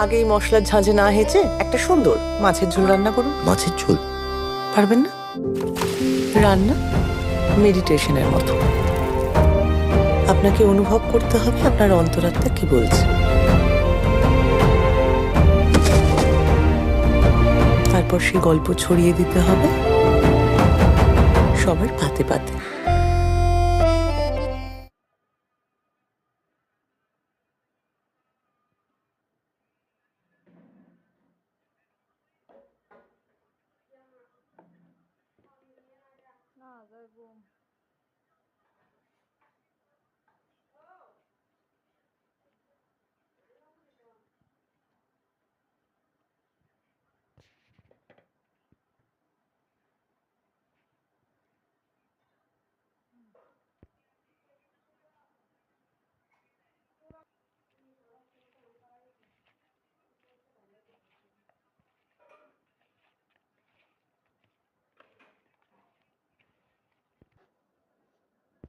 আগেই মশলার ঝাঁঝে না হেঁচে একটা সুন্দর মাছের ঝোল রান্না করুন। মাছের ঝোল? পারবেন না? রান্না মেডিটেশনের মতো। আপনাকে অনুভব করতে হবে আপনার অন্তরাত্মা কি বলছে। তারপর সেই গল্প ছড়িয়ে দিতে হবে সবার পাতে পাতে। না,